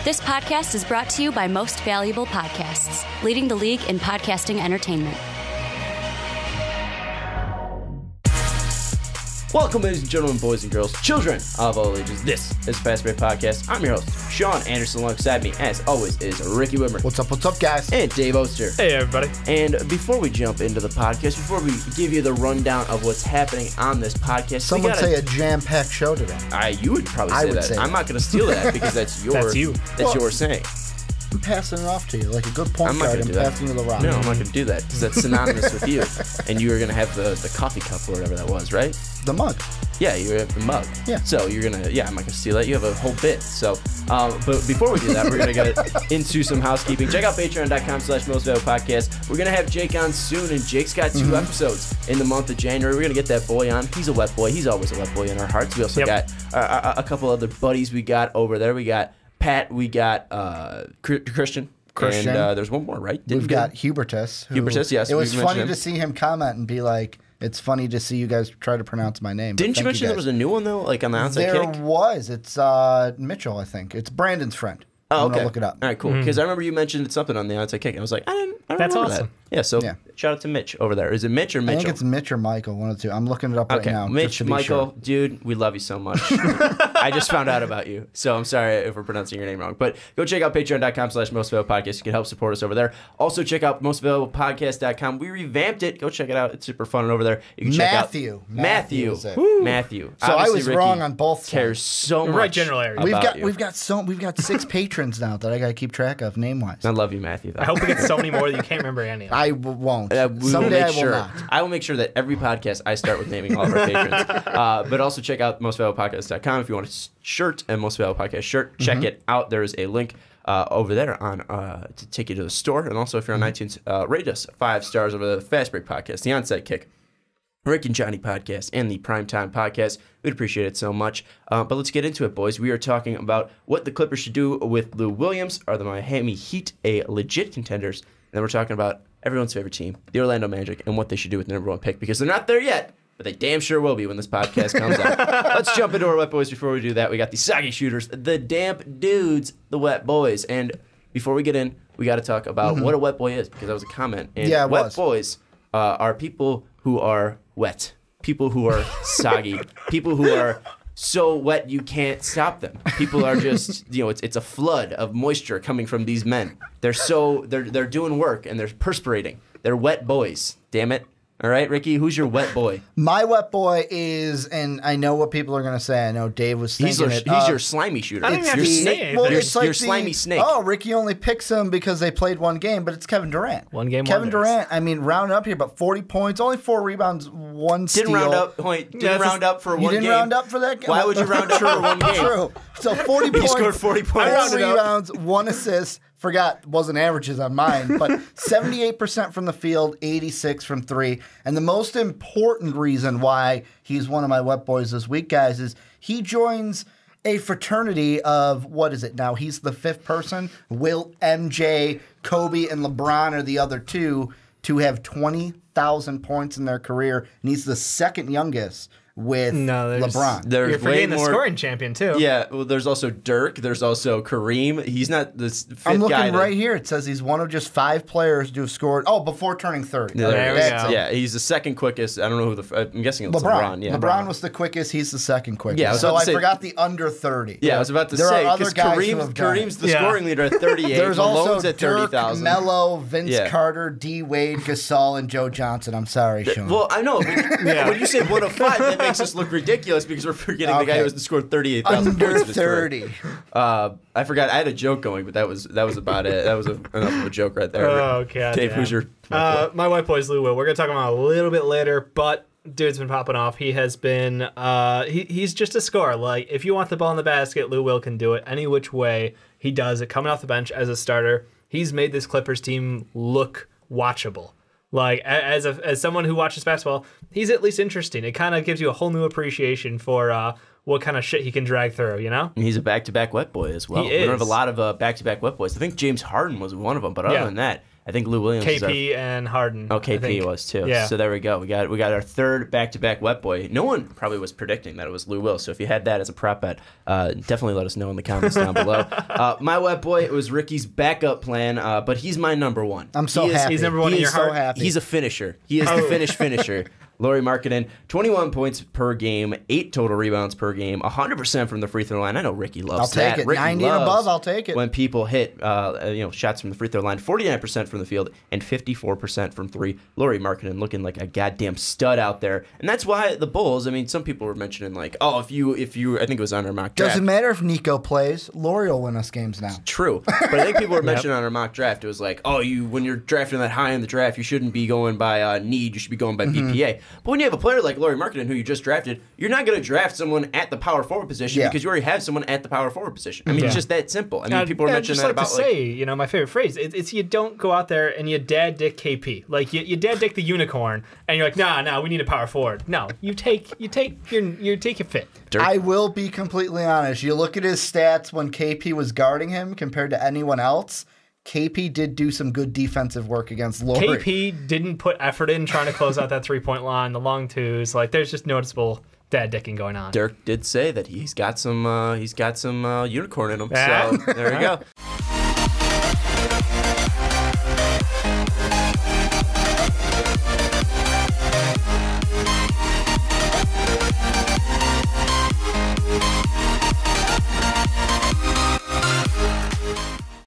This podcast is brought to you by Most Valuable Podcasts, leading the league in podcasting entertainment. Welcome, ladies and gentlemen, boys and girls, children of all ages. This is Fast Break Podcast. I'm your host, Sean Anderson. Alongside me, as always, is Ricky Widmer. What's up, guys? And Dave Oster. Hey, everybody. And before we jump into the podcast, before we give you the rundown of what's happening on this podcast, Some would say a jam-packed show today. You would probably say that. Say I'm not going to steal that because that's your. That's you. That's your saying. I'm passing it off to you like a good point guard. I'm passing you the rock. No, I'm not going to do that because that's synonymous with you. And you were going to have the coffee cup or whatever that was, right? The mug. Yeah, you have the mug. Yeah. So you're going to, I'm not going to steal that. You have a whole bit. So, but before we do that, we're going to get into some housekeeping. Check out patreon.com/mostvaluablepodcast. We're going to have Jake on soon, and Jake's got two episodes in the month of January. We're going to get that boy on. He's a wet boy. He's always a wet boy in our hearts. We also got a couple other buddies we got over there. We got Pat. We got Christian. And there's one more, right? We've got Hubertus. Hubertus, yes. It was funny to see him comment and be like, it's funny to see you guys try to pronounce my name. Didn't you mention there was a new one, though, like on the outside kick? There was. It's Mitchell, I think. It's Brandon's friend. Oh, okay. I'm going to look it up. All right, cool. Because I remember you mentioned something on the outside kick. And I was like, I don't That's remember awesome. that. Yeah, so shout out to Mitch over there. Is it Mitch or Mitchell? I think it's Mitch or Michael, one of the two. I'm looking it up right now. Mitch, Michael, dude, we love you so much. I just found out about you, so I'm sorry if we're pronouncing your name wrong. But go check out patreon.com/mostvaluablepodcast. You can help support us over there. Also, check out mostvaluablepodcast.com. We revamped it. Go check it out. It's super fun over there. You can check Matthew. out Matthew. So obviously, I was wrong on both sides. Cares so much. Right, general area. We've got 6 patrons now that I got to keep track of name-wise. I love you, Matthew. Though. I hope we get so many more that you can't remember any of them. I won't. Someday I will not. I will make sure that every podcast I start with naming all of our patrons. But also check out mostvaluablepodcast.com if you want a shirt, and Most Valuable Podcast shirt. Check it out. There is a link over there on to take you to the store. And also, if you're on iTunes, rate us 5 stars over the Fast Break Podcast, the Onside Kick, Rick and Johnny Podcast, and the Primetime Podcast. We'd appreciate it so much. But let's get into it, boys. We are talking about what the Clippers should do with Lou Williams. Are the Miami Heat a legit contenders? And then we're talking about everyone's favorite team, the Orlando Magic, and what they should do with the number 1 pick, because they're not there yet, but they damn sure will be when this podcast comes out. Let's jump into our Wet Boys. Before we do that, we got the soggy shooters, the damp dudes, the Wet Boys. And before we get in, we got to talk about what a Wet Boy is, because that was a comment. And Wet Boys are people who are wet, people who are soggy, people who are so wet you can't stop them. People are just, it's a flood of moisture coming from these men. They're doing work and they're perspirating. They're wet boys. Damn it. All right, Ricky, who's your wet boy? My wet boy is, and I know what people are going to say. I know Dave was thinking He's your slimy shooter. I don't even have to say anything. Well, it's like your slimy snake. Oh, Ricky only picks him because they played one game, but it's Kevin Durant. One game Kevin wonders. Durant, I mean, round up here, but 40 points, only 4 rebounds, 1 steal. Didn't round up for one game. You didn't round up for that game? Why would you round up for one game? True. So 40 points. He scored 40 points. 4 rebounds, 1 assist. Forgot, wasn't averages on mine, but 78% from the field, 86 from 3. And the most important reason why he's one of my wet boys this week, guys, is he joins a fraternity of, what is it now? He's the 5th person. Wilt, MJ, Kobe, and LeBron are the other 2 to have 20,000 points in their career. And he's the 2nd youngest with LeBron. You're forgetting the scoring champion, too. Yeah, well, there's also Dirk. There's also Kareem. He's not this 5th guy. I'm looking right here. It says he's one of just 5 players to have scored. Oh, before turning 30. Yeah, there we go. Yeah, he's the 2nd quickest. I don't know who I'm guessing it's LeBron. Yeah, LeBron was the quickest. He's the 2nd quickest. Yeah, so I forgot the under 30. Yeah, I was about to say, because Kareem's the scoring leader at 38. There's also at Dirk, 30,000. Melo, Vince Carter, D. Wade, Gasol, and Joe Johnson. I'm sorry, Sean. Well, I know. When you say 1 of 5, that makes us look ridiculous because we're forgetting the guy who scored 38,000 points. Under 30. I forgot. I had a joke going, but that was about it. That was enough of a joke right there. Oh, God. Dave, who's your... my white boy is Lou Will. We're going to talk about him a little bit later, but dude's been popping off. He has been... he's just a scorer. Like, if you want the ball in the basket, Lou Will can do it any which way. He does it. Coming off the bench as a starter, he's made this Clippers team look watchable. Like, as someone who watches basketball, he's at least interesting. It kind of gives you a whole new appreciation for what kind of shit he can drag through, you know? And he's a back-to-back wet boy as well. He We don't is. have a lot of back-to-back wet boys. I think James Harden was one of them, but other than that, I think Lou Williams is KP and Harden. Oh, KP was too. Yeah. So there we go. We got our third back-to-back wet boy. No one probably was predicting that it was Lou Will. So if you had that as a prop bet, definitely let us know in the comments down below. My wet boy, it was Ricky's backup plan, but he's my number one. I'm so happy. He's number one in your heart. So happy. He's a finisher. He is the finisher. Lauri Markkanen, 21 points per game, 8 total rebounds per game, 100% from the free throw line. I know Ricky loves I'll take that. it. Ricky 90 and above, I'll take it. When people hit shots from the free throw line, 49% from the field and 54% from three. Lauri Markkanen looking like a goddamn stud out there. And that's why the Bulls, I mean, some people were mentioning like, oh, if you I think it was on our mock draft. Doesn't matter if Nico plays. Lauri will win us games now. True. But I think people were mentioning on our mock draft, it was like, oh, when you're drafting that high in the draft, you shouldn't be going by need, you should be going by BPA. But when you have a player like Lauri Markkanen, who you just drafted, you're not going to draft someone at the power forward position because you already have someone at the power forward position. I mean, it's just that simple. I mean, people are mentioning that about to say, my favorite phrase. It's you don't go out there and you dad dick KP. Like you dad dick the unicorn, and you're like, nah, we need a power forward. No, you take your fit. Dirk. I will be completely honest. You look at his stats when KP was guarding him compared to anyone else. KP did do some good defensive work against Lauri. KP didn't put effort in trying to close out that 3-point line, the long twos. Like, there's just noticeable dad dicking going on. Dirk did say that he's got some unicorn in him. So there you go.